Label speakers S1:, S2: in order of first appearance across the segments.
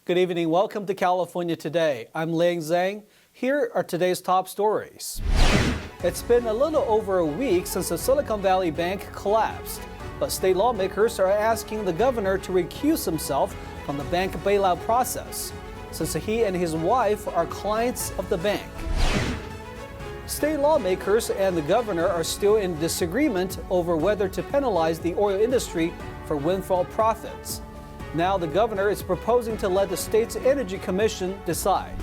S1: Good evening. Welcome to California Today. I'm Ling Zhang. Here are today's top stories. It's been a little over a week since the Silicon Valley Bank collapsed, but state lawmakers are asking the governor to recuse himself from the bank bailout process, since he and his wife are clients of the bank. State lawmakers and the governor are still in disagreement over whether to penalize the oil industry for windfall profits. Now the governor is proposing to let the state's Energy Commission decide.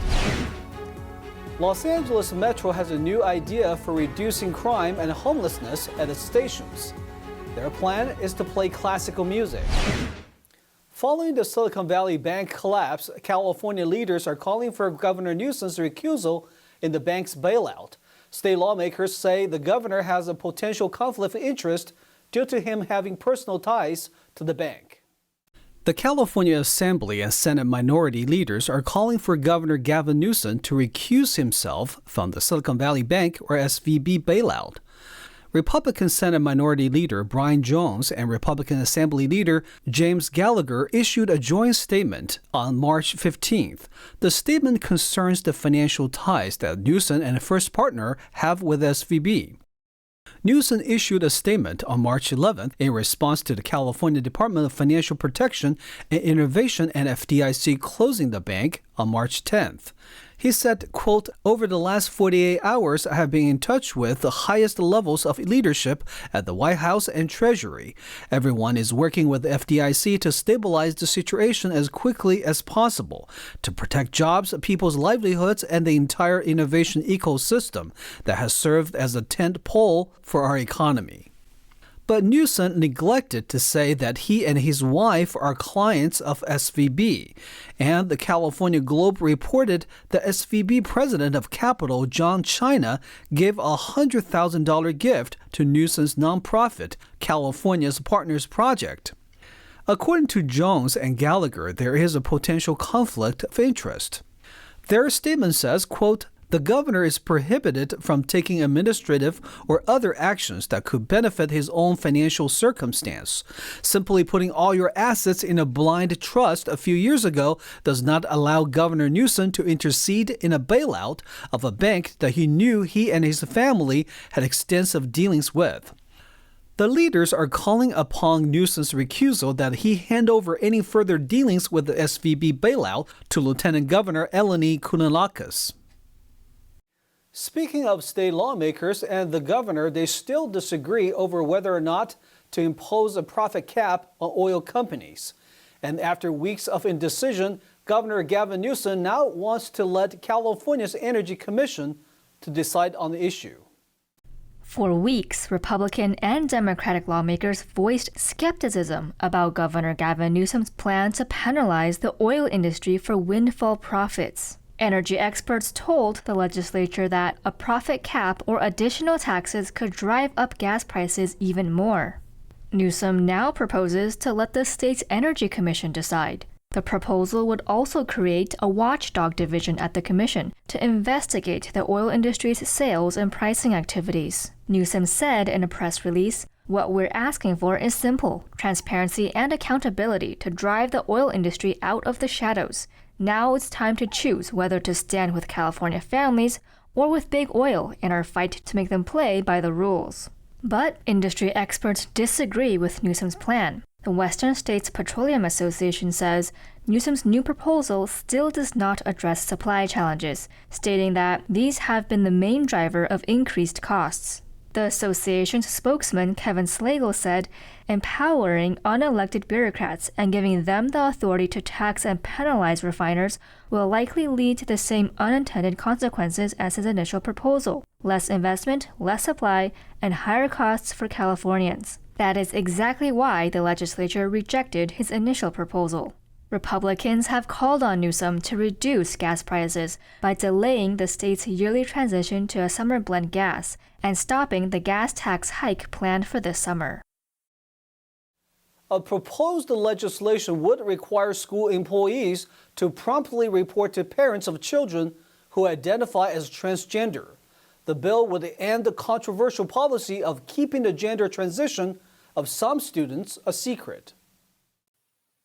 S1: Los Angeles Metro has a new idea for reducing crime and homelessness at its stations. Their plan is to play classical music. Following the Silicon Valley Bank collapse, California leaders are calling for Governor Newsom's recusal in the bank's bailout. State lawmakers say the governor has a potential conflict of interest due to him having personal ties to the bank. The California Assembly and Senate minority leaders are calling for Governor Gavin Newsom to recuse himself from the Silicon Valley Bank or SVB bailout. Republican Senate Minority Leader Brian Jones and Republican Assembly Leader James Gallagher issued a joint statement on March 15th. The statement concerns the financial ties that Newsom and First Partner have with SVB. Newsom issued a statement on March 11th in response to the California Department of Financial Protection and Innovation and FDIC closing the bank on March 10th. He said, quote, "Over the last 48 hours, I have been in touch with the highest levels of leadership at the White House and Treasury. Everyone is working with the FDIC to stabilize the situation as quickly as possible, to protect jobs, people's livelihoods, and the entire innovation ecosystem that has served as a tent pole for our economy." But Newsom neglected to say that he and his wife are clients of SVB, and the California Globe reported that SVB president of Capital, John China, gave a $100,000 gift to Newsom's nonprofit, California's Partners Project. According to Jones and Gallagher, there is a potential conflict of interest. Their statement says, quote, "The governor is prohibited from taking administrative or other actions that could benefit his own financial circumstance. Simply putting all your assets in a blind trust a few years ago does not allow Governor Newsom to intercede in a bailout of a bank that he knew he and his family had extensive dealings with." The leaders are calling upon Newsom's recusal that he hand over any further dealings with the SVB bailout to Lieutenant Governor Eleni Kounalakis. Speaking of state lawmakers and the governor, they still disagree over whether or not to impose a profit cap on oil companies. And after weeks of indecision, Governor Gavin Newsom now wants to let California's Energy Commission to decide on the issue.
S2: For weeks, Republican and Democratic lawmakers voiced skepticism about Governor Gavin Newsom's plan to penalize the oil industry for windfall profits. Energy experts told the legislature that a profit cap or additional taxes could drive up gas prices even more. Newsom now proposes to let the state's Energy Commission decide. The proposal would also create a watchdog division at the commission to investigate the oil industry's sales and pricing activities. Newsom said in a press release, "What we're asking for is simple: transparency and accountability to drive the oil industry out of the shadows. Now it's time to choose whether to stand with California families or with big oil in our fight to make them play by the rules." But industry experts disagree with Newsom's plan. The Western States Petroleum Association says Newsom's new proposal still does not address supply challenges, stating that these have been the main driver of increased costs. The association's spokesman, Kevin Slagle, said empowering unelected bureaucrats and giving them the authority to tax and penalize refiners will likely lead to the same unintended consequences as his initial proposal: less investment, less supply, and higher costs for Californians. That is exactly why the legislature rejected his initial proposal. Republicans have called on Newsom to reduce gas prices by delaying the state's yearly transition to a summer blend gas and stopping the gas tax hike planned for this summer.
S1: A proposed legislation would require school employees to promptly report to parents of children who identify as transgender. The bill would end the controversial policy of keeping the gender transition of some students a secret.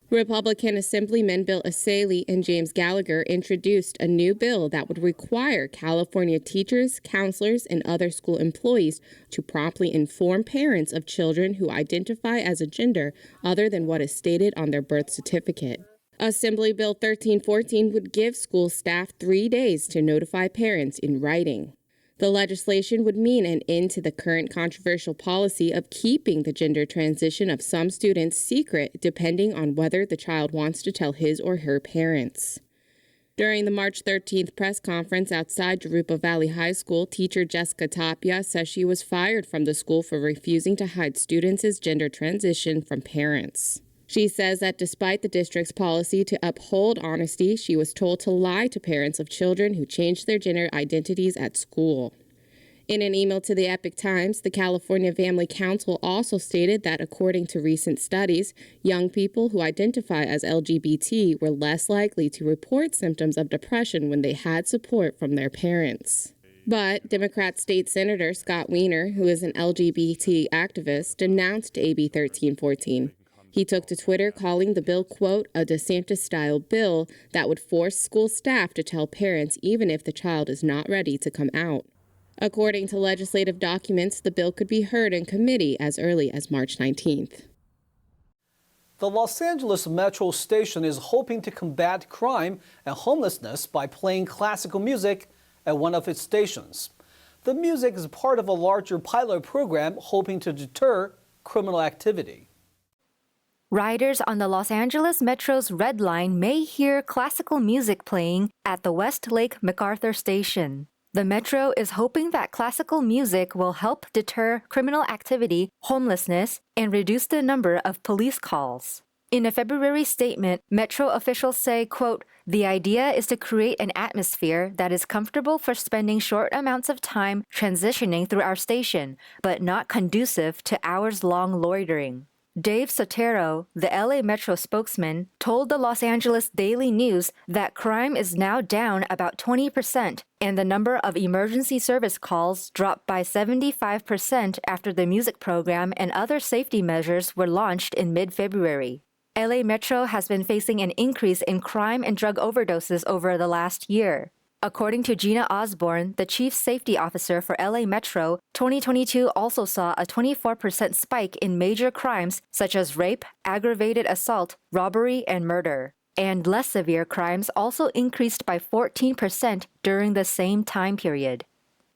S3: Republican Assemblymen Bill Asaley and James Gallagher introduced a new bill that would require California teachers, counselors, and other school employees to promptly inform parents of children who identify as a gender other than what is stated on their birth certificate. Assembly Bill 1314 would give school staff 3 days to notify parents in writing. The legislation would mean an end to the current controversial policy of keeping the gender transition of some students secret depending on whether the child wants to tell his or her parents. During the March 13th press conference outside Jurupa Valley High School, teacher Jessica Tapia says she was fired from the school for refusing to hide students' gender transition from parents. She says that despite the district's policy to uphold honesty, she was told to lie to parents of children who changed their gender identities at school. In an email to the Epoch Times, the California Family Council also stated that according to recent studies, young people who identify as LGBT were less likely to report symptoms of depression when they had support from their parents. But Democrat State Senator Scott Wiener, who is an LGBT activist, denounced AB 1314. He took to Twitter calling the bill, quote, a DeSantis-style bill that would force school staff to tell parents even if the child is not ready to come out. According to legislative documents, the bill could be heard in committee as early as March 19th.
S1: The Los Angeles Metro station is hoping to combat crime and homelessness by playing classical music at one of its stations. The music is part of a larger pilot program hoping to deter criminal activity.
S4: Riders on the Los Angeles Metro's Red Line may hear classical music playing at the Westlake MacArthur station. The Metro is hoping that classical music will help deter criminal activity, homelessness, and reduce the number of police calls. In a February statement, Metro officials say, quote, the idea is to create an atmosphere that is comfortable for spending short amounts of time transitioning through our station, but not conducive to hours-long loitering. Dave Sotero, the LA Metro spokesman, told the Los Angeles Daily News that crime is now down about 20% and the number of emergency service calls dropped by 75% after the music program and other safety measures were launched in mid-February. LA Metro has been facing an increase in crime and drug overdoses over the last year. According to Gina Osborne, the chief safety officer for LA Metro, 2022 also saw a 24% spike in major crimes such as rape, aggravated assault, robbery, and murder. And less severe crimes also increased by 14% during the same time period.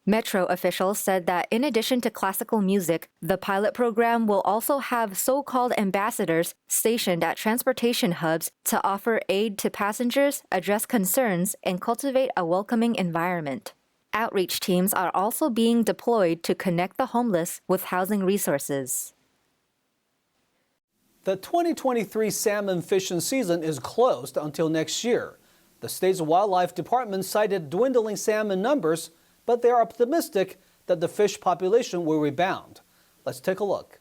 S4: Metro officials said that in addition to classical music, the pilot program will also have so-called ambassadors stationed at transportation hubs to offer aid to passengers, address concerns, and cultivate a welcoming environment. Outreach teams are also being deployed to connect the homeless with housing resources.
S1: The 2023 salmon fishing season is closed until next year. The state's wildlife department cited dwindling salmon numbers, but they are optimistic that the fish population will rebound. Let's take a look.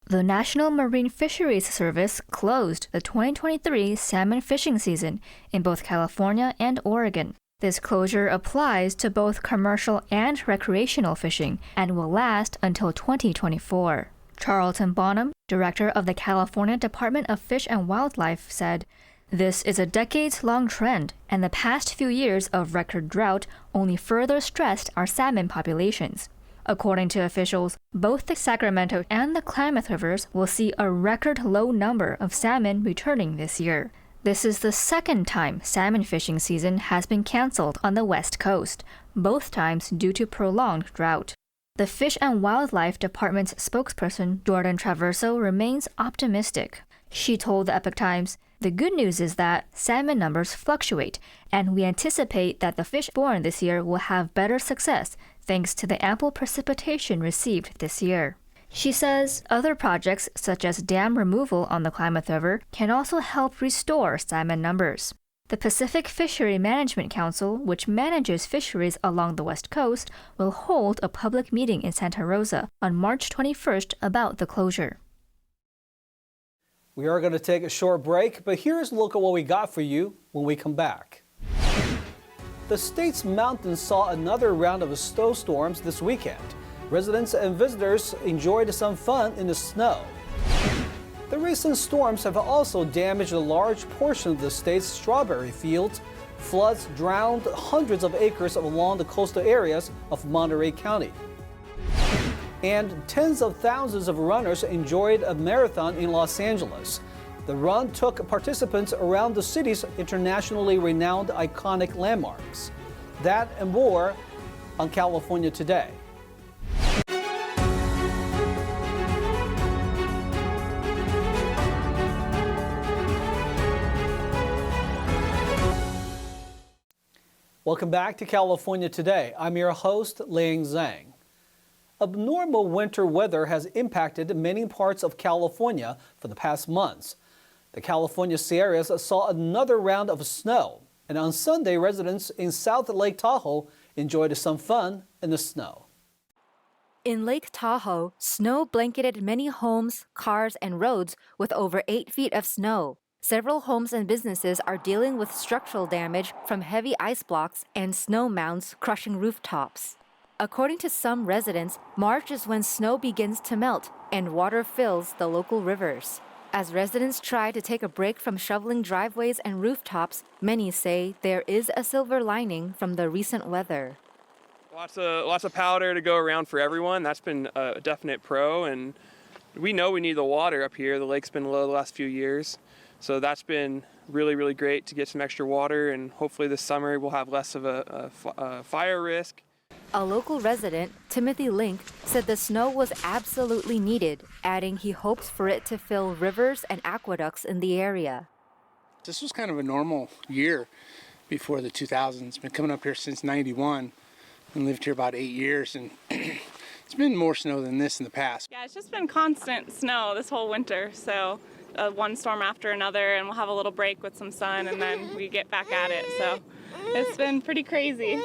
S2: The National Marine Fisheries Service closed the 2023 salmon fishing season in both California and Oregon. This closure applies to both commercial and recreational fishing and will last until 2024. Charlton Bonham, director of the California Department of Fish and Wildlife, said, this is a decades-long trend, and the past few years of record drought only further stressed our salmon populations. According to officials, both the Sacramento and the Klamath rivers will see a record low number of salmon returning this year. This is the second time salmon fishing season has been canceled on the West Coast, both times due to prolonged drought. The Fish and Wildlife Department's spokesperson, Jordan Traverso, remains optimistic. She told the Epoch Times, the good news is that salmon numbers fluctuate, and we anticipate that the fish born this year will have better success thanks to the ample precipitation received this year. She says other projects, such as dam removal on the Klamath River, can also help restore salmon numbers. The Pacific Fishery Management Council, which manages fisheries along the West Coast, will hold a public meeting in Santa Rosa on March 21st about the closure.
S1: We are going to take a short break, but here's a look at what we got for you when we come back. The state's mountains saw another round of snowstorms this weekend. Residents and visitors enjoyed some fun in the snow. The recent storms have also damaged a large portion of the state's strawberry fields. Floods drowned hundreds of acres along the coastal areas of Monterey County. And tens of thousands of runners enjoyed a marathon in Los Angeles. The run took participants around the city's internationally renowned iconic landmarks. That and more on California Today. Welcome back to California Today. I'm your host, Liang Zhang. Abnormal winter weather has impacted many parts of California for the past months. The California Sierras saw another round of snow, and on Sunday, residents in South Lake Tahoe enjoyed some fun in the snow.
S4: In Lake Tahoe, snow blanketed many homes, cars, and roads with over 8 feet of snow. Several homes and businesses are dealing with structural damage from heavy ice blocks and snow mounds crushing rooftops. According to some residents, March is when snow begins to melt and water fills the local rivers. As residents try to take a break from shoveling driveways and rooftops, many say there is a silver lining from the recent weather.
S5: Lots of powder to go around for everyone. That's been a definite pro, and we know we need the water up here. The lake's been low the last few years. So that's been really, really great to get some extra water, and hopefully this summer we'll have less of a fire risk.
S4: A local resident, Timothy Link, said the snow was absolutely needed, adding he hopes for it to fill rivers and aqueducts in the area.
S6: This was kind of a normal year before the 2000s. Been coming up here since 91 and lived here about 8 years, and it's been more snow than this in the past.
S7: Yeah, it's just been constant snow this whole winter, so one storm after another, and we'll have a little break with some sun, and then we get back at it. So it's been pretty crazy.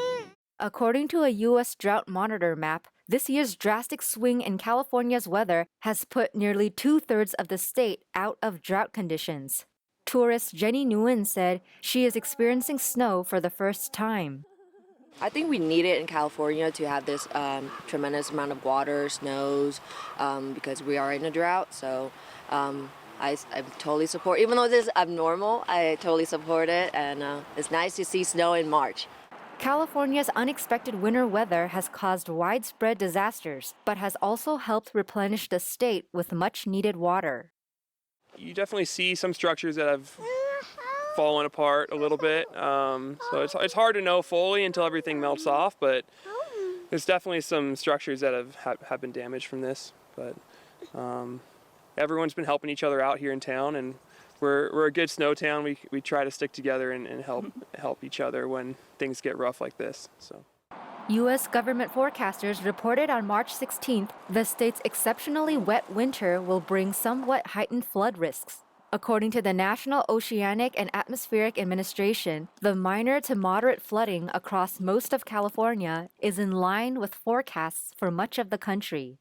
S4: According to a U.S. Drought Monitor map, this year's drastic swing in California's weather has put nearly 2/3 of the state out of drought conditions. Tourist Jenny Nguyen said she is experiencing snow for the first time.
S8: I think we need it in California to have this tremendous amount of water, snows, because we are in a drought. So I totally support, even though this is abnormal, I totally support it, and it's nice to see snow in March.
S4: California's unexpected winter weather has caused widespread disasters, but has also helped replenish the state with much-needed water.
S5: You definitely see some structures that have fallen apart a little bit, so it's hard to know fully until everything melts off, but there's definitely some structures that have been damaged from this. But everyone's been helping each other out here in town, and we're a good snow town. We try to stick together and help each other when things get rough like this. So.
S4: U.S. government forecasters reported on March 16th the state's exceptionally wet winter will bring somewhat heightened flood risks. According to the National Oceanic and Atmospheric Administration, the minor to moderate flooding across most of California is in line with forecasts for much of the country.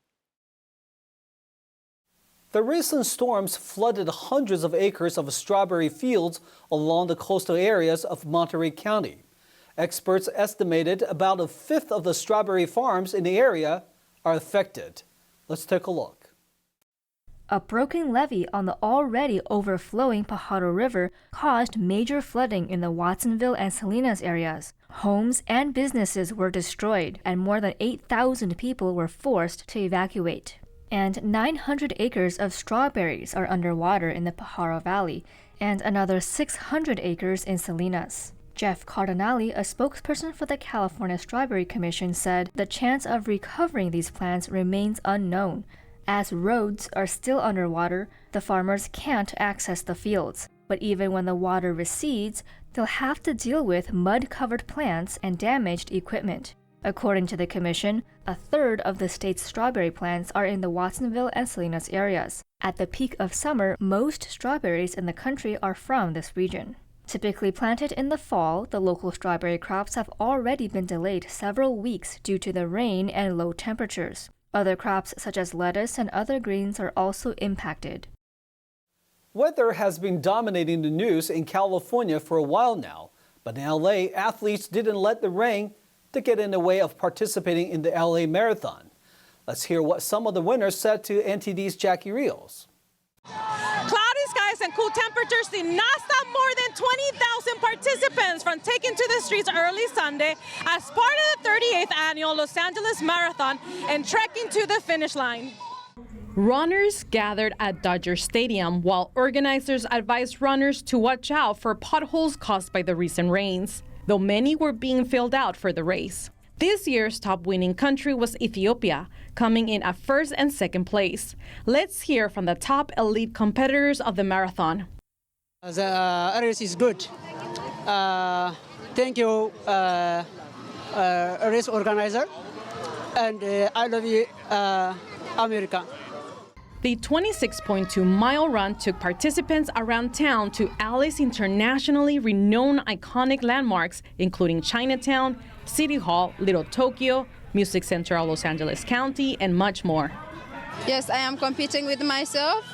S1: The recent storms flooded hundreds of acres of strawberry fields along the coastal areas of Monterey County. Experts estimated about a fifth of the strawberry farms in the area are affected. Let's take a look.
S2: A broken levee on the already overflowing Pajaro River caused major flooding in the Watsonville and Salinas areas. Homes and businesses were destroyed, and more than 8,000 people were forced to evacuate. And 900 acres of strawberries are underwater in the Pajaro Valley, and another 600 acres in Salinas. Jeff Cardinale, a spokesperson for the California Strawberry Commission, said the chance of recovering these plants remains unknown. As roads are still underwater, the farmers can't access the fields. But even when the water recedes, they'll have to deal with mud-covered plants and damaged equipment. According to the commission, a third of the state's strawberry plants are in the Watsonville and Salinas areas. At the peak of summer, most strawberries in the country are from this region. Typically planted in the fall, the local strawberry crops have already been delayed several weeks due to the rain and low temperatures. Other crops such as lettuce and other greens are also impacted.
S1: Weather has been dominating the news in California for a while now, but in LA, athletes didn't let the rain to get in the way of participating in the LA Marathon. Let's hear what some of the winners said to NTD's Jackie Rios.
S9: Cloudy skies and cool temperatures did not stop more than 20,000 participants from taking to the streets early Sunday as part of the 38th annual Los Angeles Marathon and trekking to the finish line. Runners gathered at Dodger Stadium while organizers advised runners to watch out for potholes caused by the recent rains, though many were being filled out for the race. This year's top winning country was Ethiopia, coming in at first and second place. Let's hear from the top elite competitors of the marathon.
S10: The race is good. Thank you, race organizer, and I love you, America.
S9: The 26.2-mile run took participants around town to Alice's internationally renowned iconic landmarks, including Chinatown, City Hall, Little Tokyo, Music Center of Los Angeles County, and much more.
S11: Yes, I am competing with myself,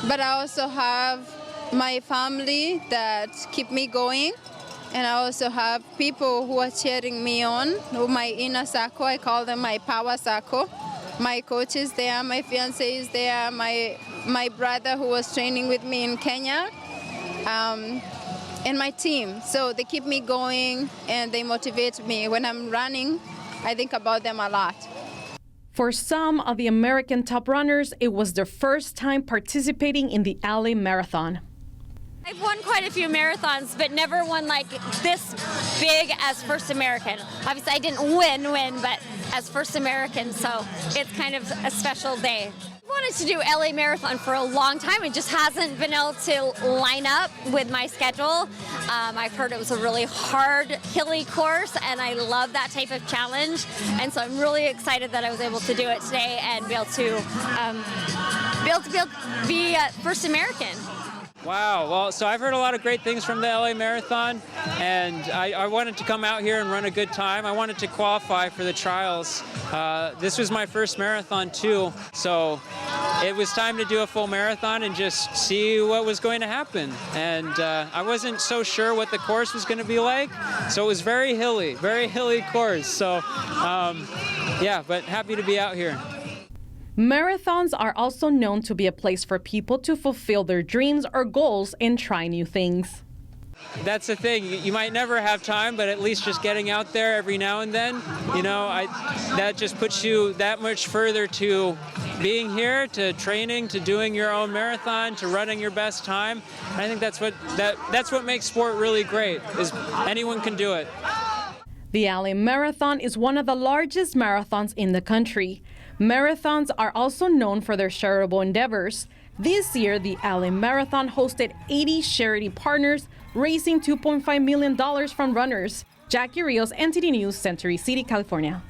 S11: but I also have my family that keep me going, and I also have people who are cheering me on, my inner circle. I call them my power circle. My coach is there, my fiance is there, my brother who was training with me in Kenya, and my team. So they keep me going and they motivate me. When I'm running, I think about them a lot.
S9: For some of the American top runners, it was their first time participating in the LA Marathon.
S12: I've won quite a few marathons, but never one like this big as First American. Obviously, I didn't win, but as First American, so it's kind of a special day. I wanted to do LA Marathon for a long time. It just hasn't been able to line up with my schedule. I've heard it was a really hard, hilly course, and I love that type of challenge. And so I'm really excited that I was able to do it today and be able to be First American.
S13: Wow, well, so I've heard a lot of great things from the LA Marathon, and I wanted to come out here and run a good time. I wanted to qualify for the trials. This was my first marathon too, so it was time to do a full marathon and just see what was going to happen. And I wasn't so sure what the course was going to be like, so it was very hilly course. So yeah, but happy to be out here.
S9: Marathons are also known to be a place for people to fulfill their dreams or goals and try new things.
S13: That's the thing. You might never have time, but at least just getting out there every now and then, that just puts you that much further to being here, to training, to doing your own marathon, to running your best time. And I think that's what makes sport really great, is anyone can do it.
S9: The LA Marathon is one of the largest marathons in the country. Marathons are also known for their charitable endeavors. This year, the LA Marathon hosted 80 charity partners, raising $2.5 million from runners. Jackie Rios, NTD News, Century City, California.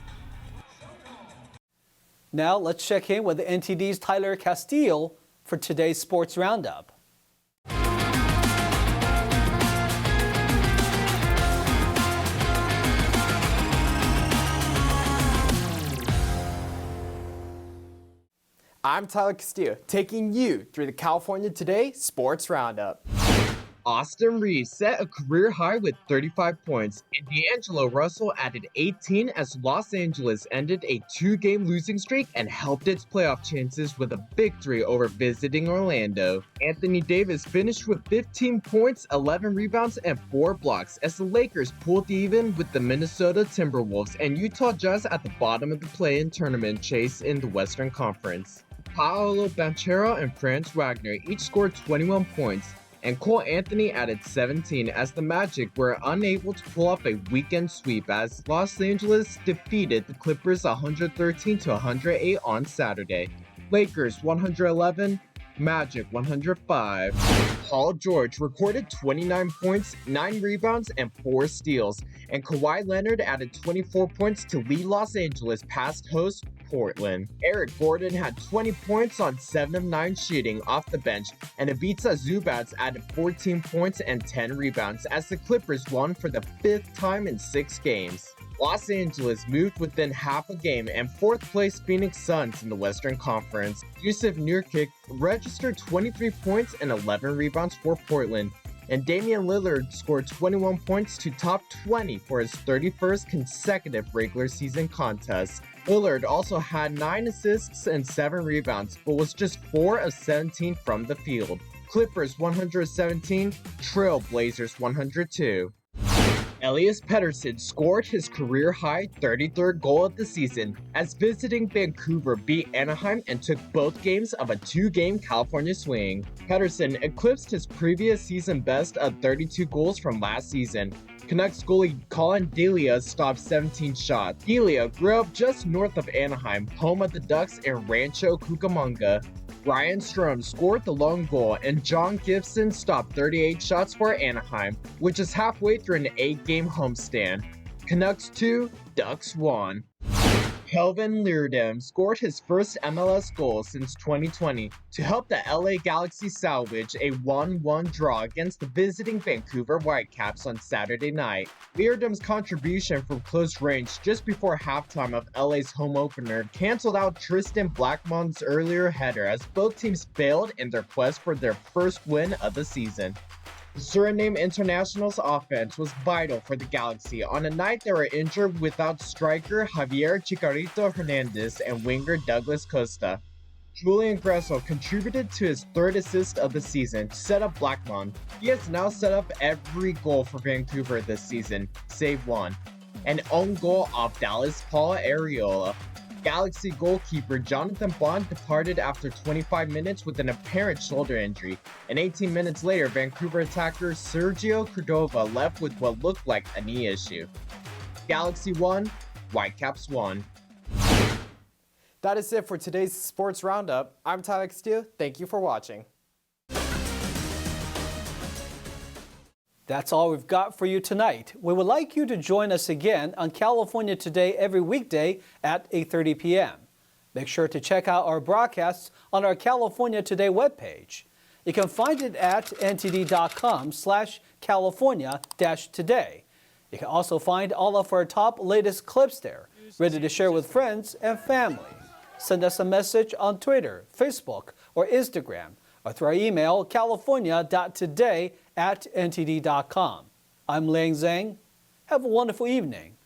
S1: Now let's check in with the NTD's Tyler Castillo for today's Sports Roundup.
S14: I'm Tyler Castillo, taking you through the California Today Sports Roundup. Austin Reaves set a career high with 35 points, and D'Angelo Russell added 18 as Los Angeles ended a 2-game losing streak and helped its playoff chances with a victory over visiting Orlando. Anthony Davis finished with 15 points, 11 rebounds, and 4 blocks as the Lakers pulled even with the Minnesota Timberwolves and Utah Jazz at the bottom of the play-in tournament chase in the Western Conference. Paolo Banchero and Franz Wagner each scored 21 points, and Cole Anthony added 17 as the Magic were unable to pull off a weekend sweep as Los Angeles defeated the Clippers 113-108 on Saturday. Lakers 111, Magic 105. Paul George recorded 29 points, 9 rebounds, and 4 steals, and Kawhi Leonard added 24 points to lead Los Angeles past host Portland. Eric Gordon had 20 points on 7 of 9 shooting off the bench, and Ivica Zubac added 14 points and 10 rebounds as the Clippers won for the 5th time in 6 games. Los Angeles moved within half a game and 4th place Phoenix Suns in the Western Conference. Jusuf Nurkic registered 23 points and 11 rebounds for Portland. and Damian Lillard scored 21 points to top 20 for his 31st consecutive regular season contest. Lillard also had 9 assists and 7 rebounds, but was just 4 of 17 from the field. Clippers 117, Trail Blazers 102. Elias Pettersson scored his career-high 33rd goal of the season as visiting Vancouver beat Anaheim and took both games of a 2-game California swing. Pettersson eclipsed his previous season best of 32 goals from last season. Canucks goalie Colin Delia stopped 17 shots. Delia grew up just north of Anaheim, home of the Ducks in Rancho Cucamonga. Ryan Strome scored the lone goal, and John Gibson stopped 38 shots for Anaheim, which is halfway through an 8-game homestand. Canucks 2, Ducks 1. Kelvin Leerdam scored his first MLS goal since 2020 to help the LA Galaxy salvage a 1-1 draw against the visiting Vancouver Whitecaps on Saturday night. Leerdam's contribution from close range just before halftime of LA's home opener canceled out Tristan Blackmon's earlier header as both teams failed in their quest for their first win of the season. The Suriname International's offense was vital for the Galaxy on a night they were injured without striker Javier Chicharito Hernandez and winger Douglas Costa. Julian Gressel contributed to his 3rd assist of the season to set up Blackmon. He has now set up every goal for Vancouver this season, save one, an own goal off Dallas Paul Arriola. Galaxy goalkeeper Jonathan Bond departed after 25 minutes with an apparent shoulder injury, and 18 minutes later, Vancouver attacker Sergio Cordova left with what looked like a knee issue. Galaxy 1, Whitecaps 1.
S15: That is it for today's Sports Roundup. I'm Tyler Castillo. Thank you for watching.
S1: That's all we've got for you tonight. We would like you to join us again on California Today every weekday at 8:30 p.m. Make sure to check out our broadcasts on our California Today webpage. You can find it at ntd.com/California-today. You can also find all of our top latest clips there, ready to share with friends and family. Send us a message on Twitter, Facebook, or Instagram, or through our email, california.today@ntd.com. I'm Liang Zhang. Have a wonderful evening.